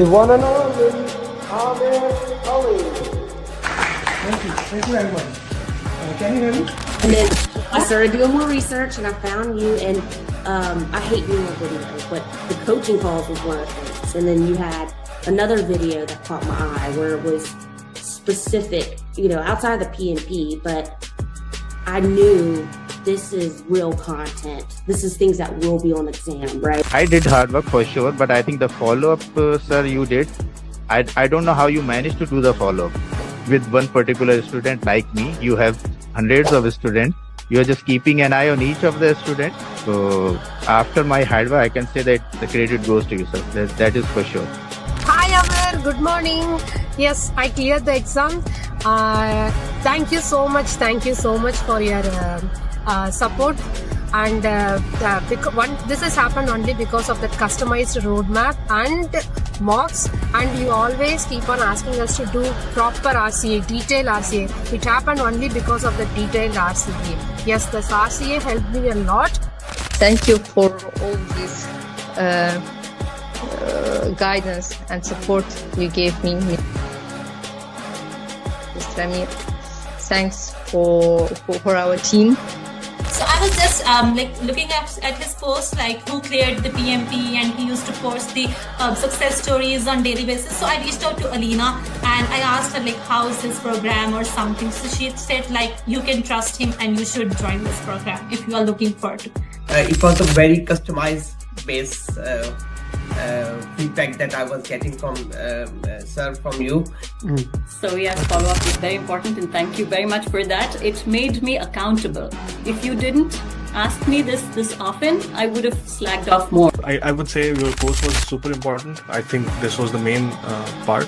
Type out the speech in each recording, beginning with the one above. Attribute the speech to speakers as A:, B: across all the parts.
A: the one and only Amir Ali.
B: Thank you very much. Can you hear me?
C: And then I started doing more research and I found you, and I hate doing a video, but the coaching calls was one of the things. And then you had another video that caught my eye where it was specific, outside of the PMP, but I knew this is real content. This is things that will be on exam, right?
D: I did hard work for sure, but I think the follow-up, sir, you did. I don't know how you managed to do the follow-up. With one particular student like me, you have hundreds of students. You are just keeping an eye on each of the students. So after my hard work, I can say that the credit goes to you, sir. That is for sure.
E: Hi Amir, good morning. Yes, I cleared the exam. Thank you so much for your support. And this has happened only because of that customized roadmap and mocks, and you always keep on asking us to do proper RCA, detailed RCA. It happened only because of the detailed RCA. Yes, this RCA helped me a lot.
F: Thank you for all this guidance and support you gave me. Mr. Amir, thanks for our team.
G: So I was just looking at his post, who cleared the PMP, and he used to post the success stories on daily basis. So I reached out to Alina and I asked her how is this program or something. So she said you can trust him and you should join this program if you are looking for it.
H: It was a very customized base feedback that I was getting from sir, from you.
I: So yes, follow-up is very important, and thank you very much for that. It made me accountable. If you didn't ask me this often, I would have slacked off more.
J: I would say your course was super important. I think this was the main part,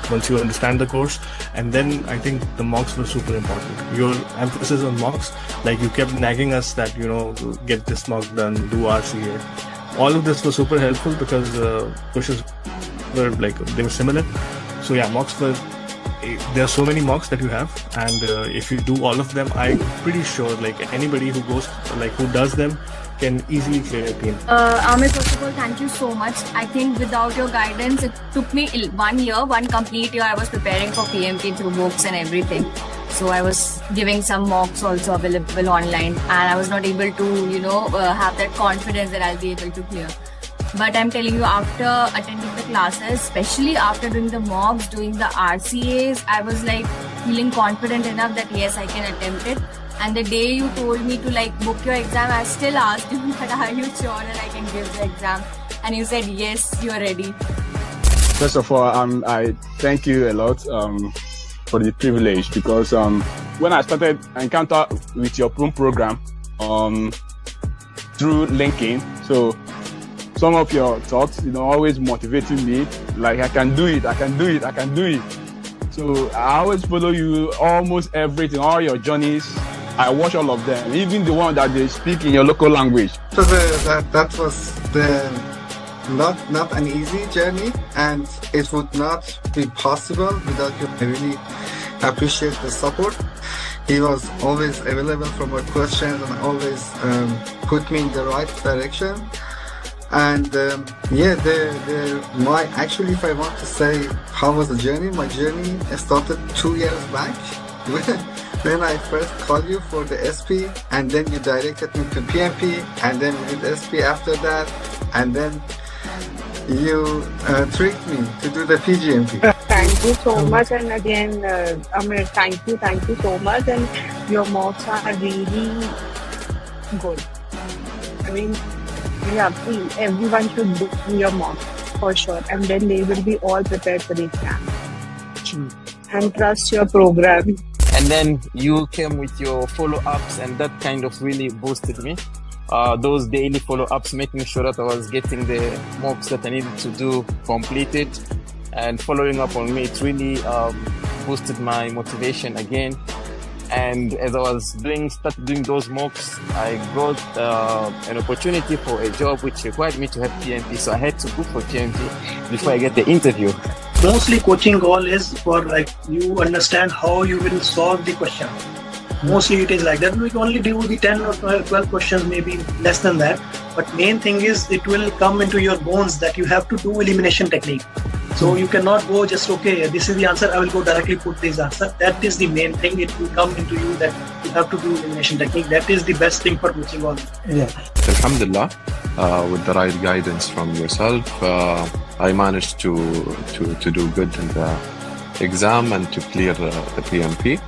J: once you understand the course, and then I think the mocks were super important. Your emphasis on mocks, you kept nagging us that, get this mock done, do RCA. All of this was super helpful because pushes were they were similar. So yeah, mocks were, there are so many mocks that you have, and if you do all of them, I'm pretty sure anybody who goes, who does them can easily clear a PMP.
K: Amir, first of all, thank you so much. I think without your guidance, it took me 1 year, one complete year. I was preparing for PMP through books and everything. So I was giving some mocks also available online, and I was not able to, have that confidence that I'll be able to clear. But I'm telling you, after attending the classes, especially after doing the mocks, doing the RCAs, I was feeling confident enough that yes, I can attempt it. And the day you told me to book your exam, I still asked you that are you sure that I can give the exam? And you said yes, you are ready.
L: First of all, I thank you a lot for the privilege, because when I started encounter with your program through LinkedIn, so some of your thoughts, always motivating me, I can do it. So I always follow you, almost everything, all your journeys. I watch all of them, even the one that they speak in your local language.
M: So that was not an easy journey, and it would not be possible without you. I really appreciate the support. He was always available for my questions and always put me in the right direction. And actually, if I want to say how was the journey, my journey started 2 years back when I first called you for the SP, and then you directed me to PMP, and then we did SP after that, and then you tricked me to do the PGMP.
N: Thank you so much, and again, Amir, thank you so much, and your mocks are really good. I mean, everyone should do your mock for sure, and then they will be all prepared for the exam. And trust your program.
O: And then you came with your follow-ups, and that kind of really boosted me. Those daily follow-ups, making sure that I was getting the mocks that I needed to do completed, and following up on me, it really boosted my motivation again. And as I was started doing those mocks, I got an opportunity for a job which required me to have PMP. So I had to book for PMP before I get the interview.
B: Mostly coaching goal is for you understand how you will solve the question. Mostly it is like that. We can only do the 10 or 12 questions, maybe less than that. But main thing is it will come into your bones that you have to do elimination technique. So you cannot go just, okay, this is the answer, I will go directly put this answer. That is the main thing. It will come into you that you have to do elimination technique. That is the best thing for coaching all.
P: Yeah.
Q: Alhamdulillah, with the right guidance from yourself, I managed to do good in the exam and to clear the PMP.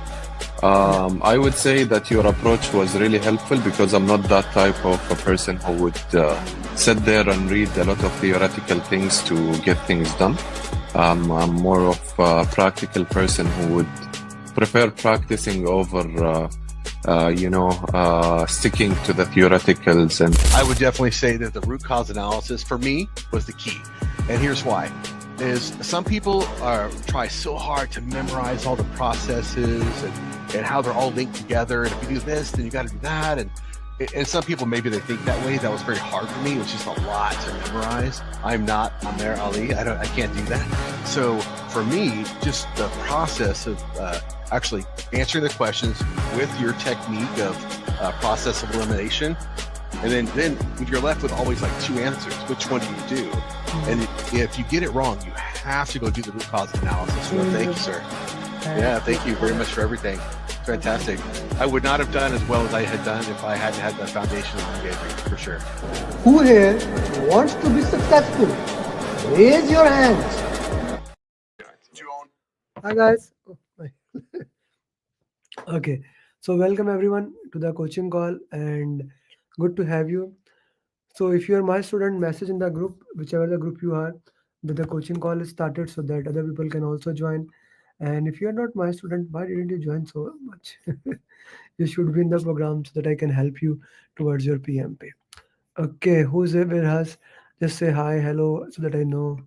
Q: I would say that your approach was really helpful because I'm not that type of a person who would sit there and read a lot of theoretical things to get things done. I'm more of a practical person who would prefer practicing over sticking to the theoreticals. And
R: I would definitely say that the root cause analysis for me was the key. And here's why. Is some people try so hard to memorize all the processes and how they're all linked together. And if you do this, then you got to do that. And some people, maybe they think that way. That was very hard for me. It was just a lot to memorize. I'm not Amer Ali. I can't do that. So for me, just the process of actually answering the questions with your technique of process of elimination. And then you're left with always like two answers. Which one do you do? And if you get it wrong, you have to go do the root cause analysis. Well, thank you, sir. Yeah, thank you very much for everything. Fantastic. I would not have done as well as I had done if I hadn't had the foundation that you gave me, for sure.
P: Who here wants to be successful? Raise your hands.
S: Hi guys. Okay, so welcome everyone to the coaching call and good to have you. So if you are my student, message in the group, whichever the group you are, that the coaching call is started so that other people can also join. And if you are not my student, why didn't you join so much? You should be in the program so that I can help you towards your PMP. Okay, who's there with us? Just say hi, hello, so that I know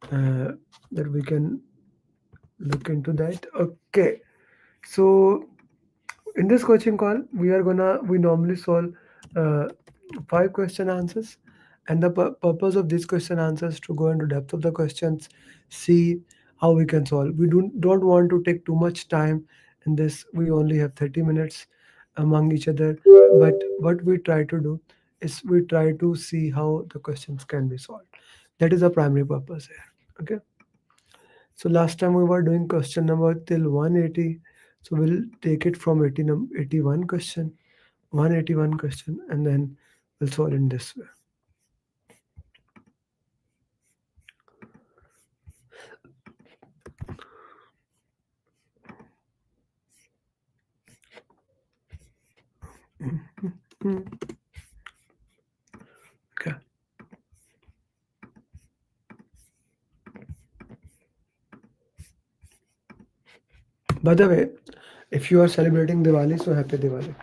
S: that we can look into that. Okay, so in this coaching call, we normally solve 5 question answers, and the purpose of these question answers to go into depth of the questions, see how we can solve. We don't want to take too much time in this. We only have 30 minutes among each other, but what we try to do is we try to see how the questions can be solved. That is the primary purpose here. Okay, so last time we were doing question number till 180, so we'll take it from 81 question, 181 question, and then we'll solve in this way. Okay. By the way, if you are celebrating Diwali, so happy Diwali.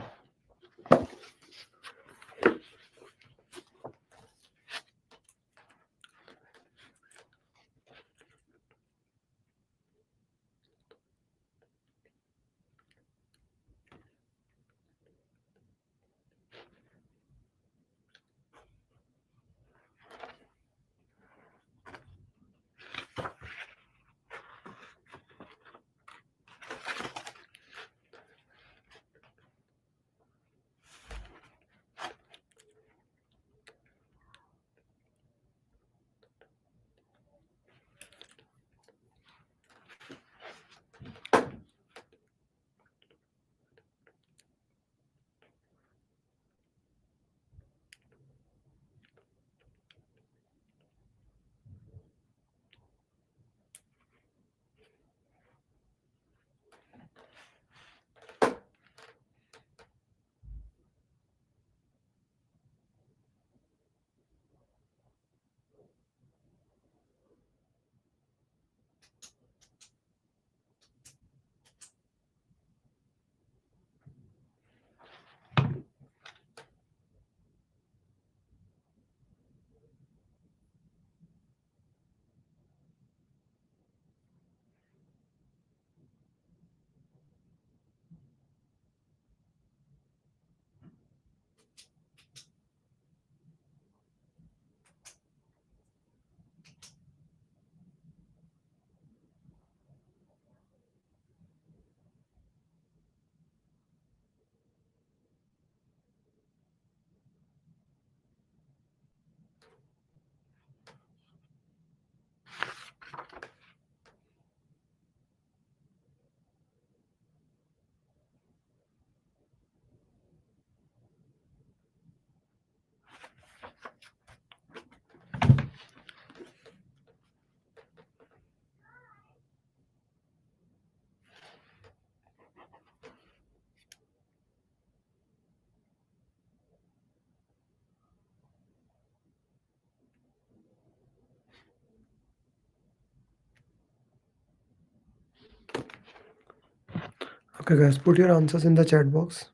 S: Okay, guys, put your answers in the chat box.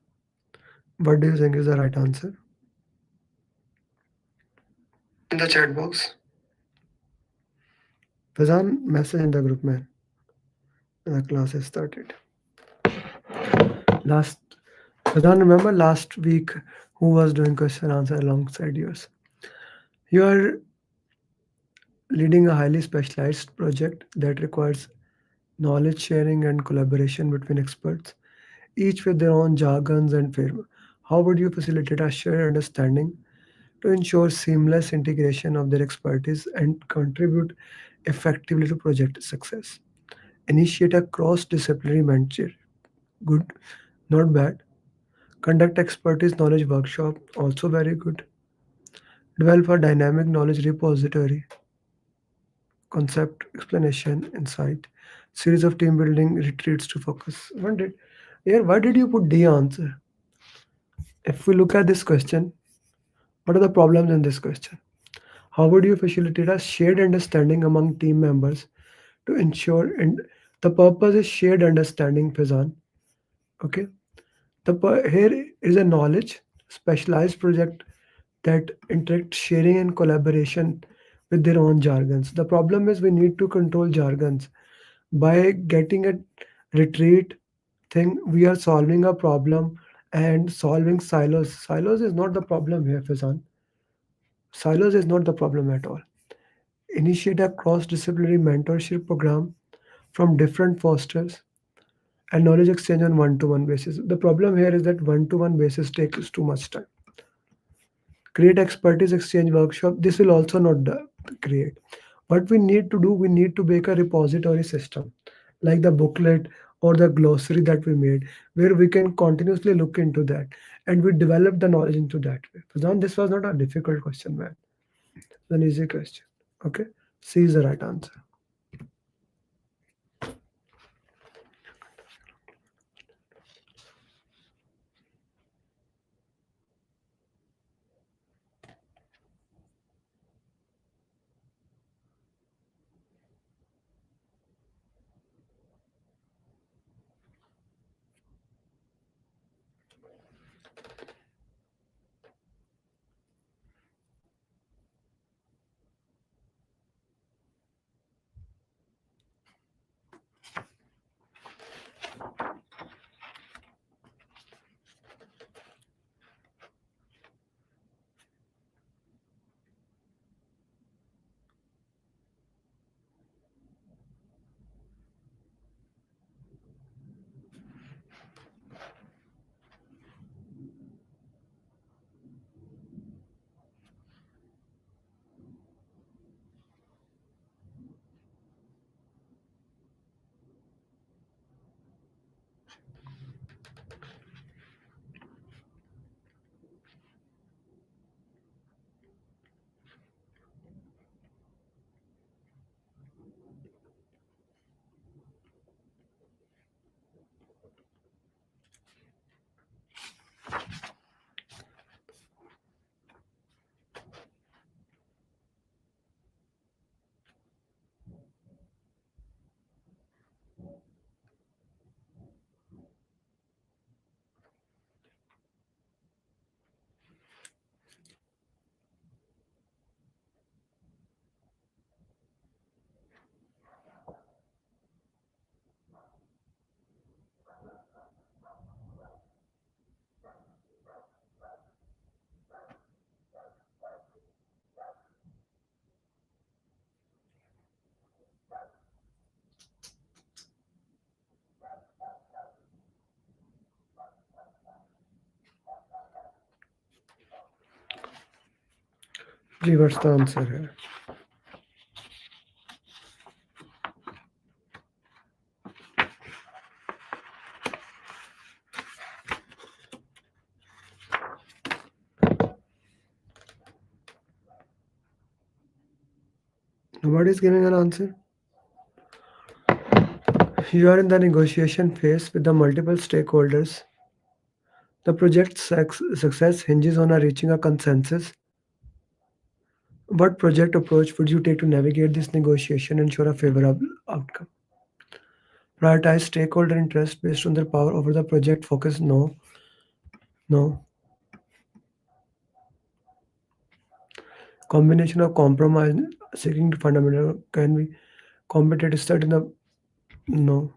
S: What do you think is the right answer? In the chat box. Fazan, message in the group, man. The class has started. Last, Fazan, remember last week who was doing question answer alongside yours? You are leading a highly specialized project that requires knowledge sharing and collaboration between experts, each with their own jargons and firm. How would you facilitate a shared understanding to ensure seamless integration of their expertise and contribute effectively to project success? Initiate a cross-disciplinary mentor. Good, not bad. Conduct expertise knowledge workshop. Also very good. Develop a dynamic knowledge repository. Concept, explanation, insight. Series of team building retreats to focus. Why did you put D answer? If we look at this question, what are the problems in this question? How would you facilitate a shared understanding among team members to ensure and the purpose is shared understanding, Fazan. Okay. Here is a knowledge specialized project that interact sharing and collaboration with their own jargons. The problem is we need to control jargons. By getting a retreat thing, we are solving a problem and solving silos. Silos is not the problem here, Fazan. Silos is not the problem at all. Initiate a cross-disciplinary mentorship program from different fosters and knowledge exchange on one-to-one basis. The problem here is that one-to-one basis takes too much time. Create expertise exchange workshop. This will also not create. What we need to do, we need to make a repository system like the booklet or the glossary that we made, where we can continuously look into that and we develop the knowledge into that way. Fazan, this was not a difficult question, man. It's an easy question. Okay, C is the right answer. Ji what's the answer here? Nobody is giving an answer. You are in the negotiation phase with the multiple stakeholders. The project's success hinges on reaching a consensus. What project approach would you take to navigate this negotiation and ensure a favorable outcome? Prioritize stakeholder interest based on their power over the project focus. No, no. Combination of compromise seeking fundamental can be competitive study in the no.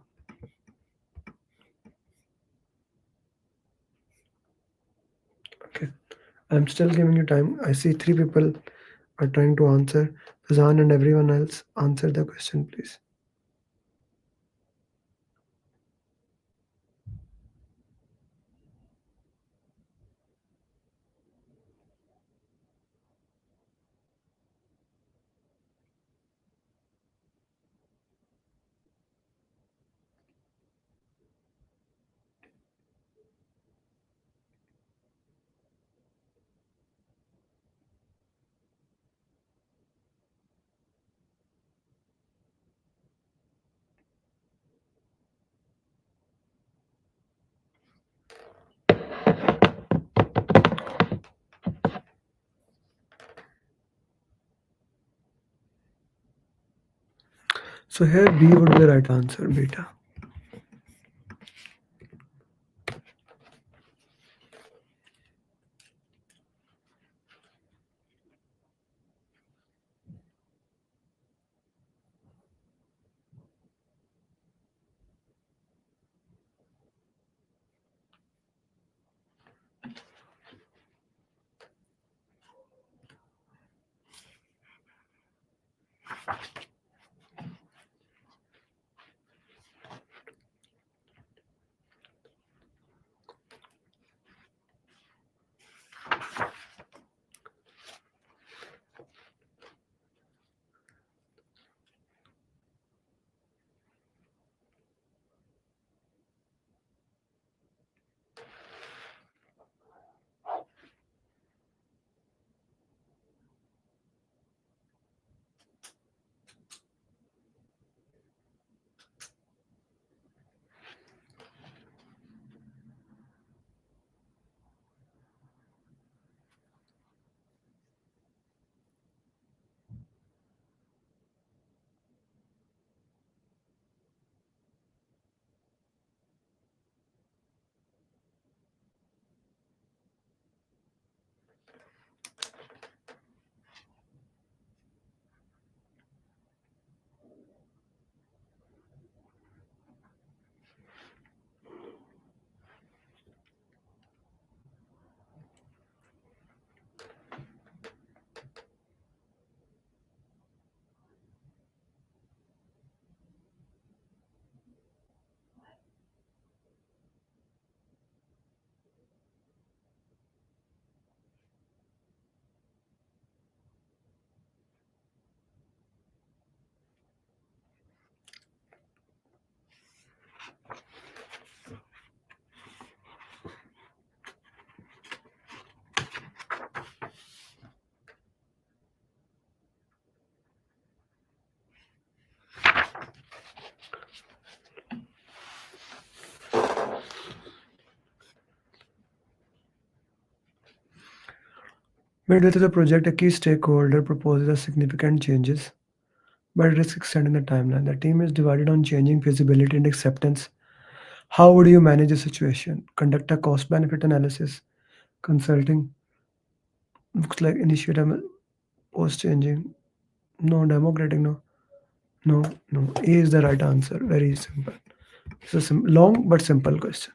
S: Okay. I'm still giving you time. I see three people are trying to answer. Fazan and everyone else, answer the question, please. So here B would be the right answer, beta. Midway through the project, a key stakeholder proposes a significant changes, but risks extending the timeline. The team is divided on changing feasibility and acceptance. How would you manage the situation? Conduct a cost benefit analysis. Consulting looks like initiate a post changing. No, democratic, no. No, no. A is the right answer. Very simple. It's a long but simple question.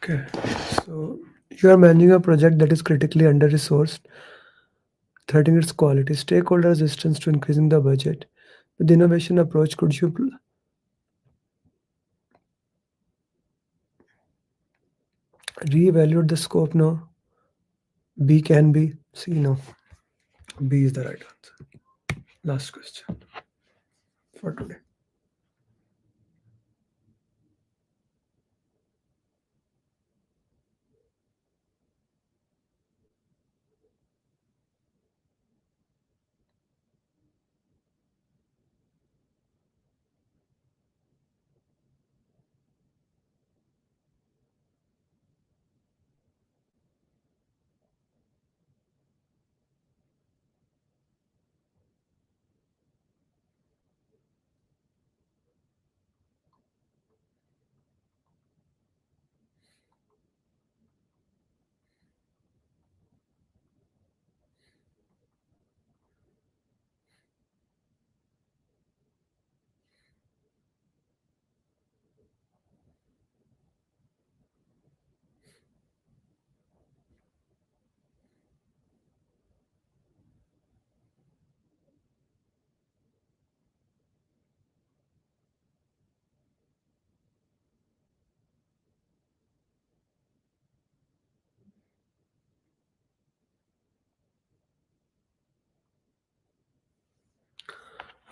S: Okay. So you are managing a project that is critically under-resourced, threatening its quality, stakeholder resistance to increasing the budget. With the innovation approach, could you reevaluate the scope? No. B can be. C, no. B is the right answer. Last question for today.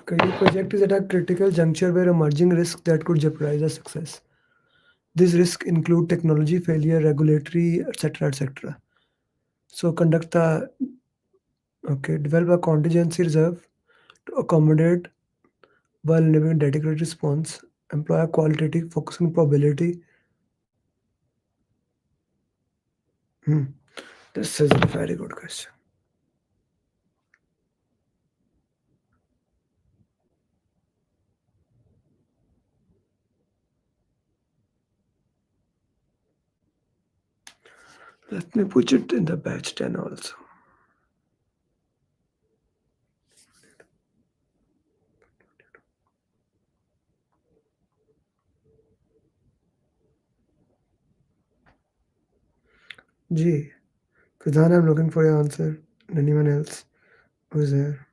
S: Okay, your project is at a critical juncture where emerging risks that could jeopardize the success. These risks include technology failure, regulatory, etc., etc. So develop a contingency reserve to accommodate while enabling dedicated response. Employ a qualitative focus on probability. This is a very good question. Let me put it in the batch 10 also. G. Pradhan, I'm looking for your answer. Anyone else who's there?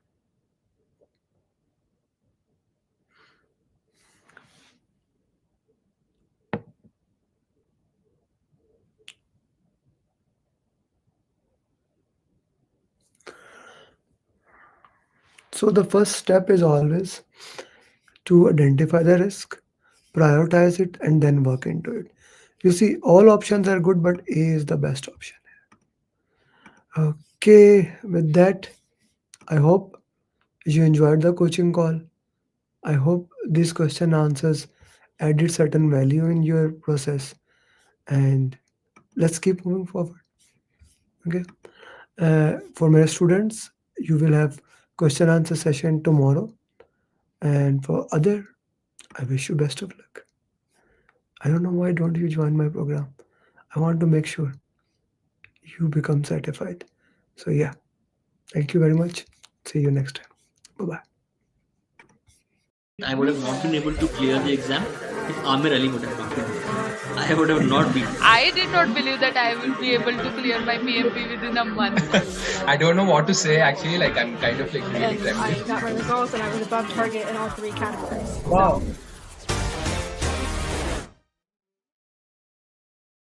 S: So the first step is always to identify the risk, prioritize it, and then work into it. You see, all options are good, but A is the best option. Okay, with that, I hope you enjoyed the coaching call. I hope these question answers added certain value in your process, and let's keep moving forward. Okay. For my students, you will have question answer session tomorrow, and for other, I wish you best of luck. I don't know why don't you join my program. I want to make sure you become certified. So yeah, thank you very much. See you next time. Bye-bye.
T: I would have not been able to clear the exam if Amir Ali would have come to me. I would have not been.
U: I did not believe that I will be able to clear my PMP within a month.
V: I don't know what to say actually, like I'm kind of like really
W: And I got my results and I was above target in all 3 categories.
V: Wow.
W: So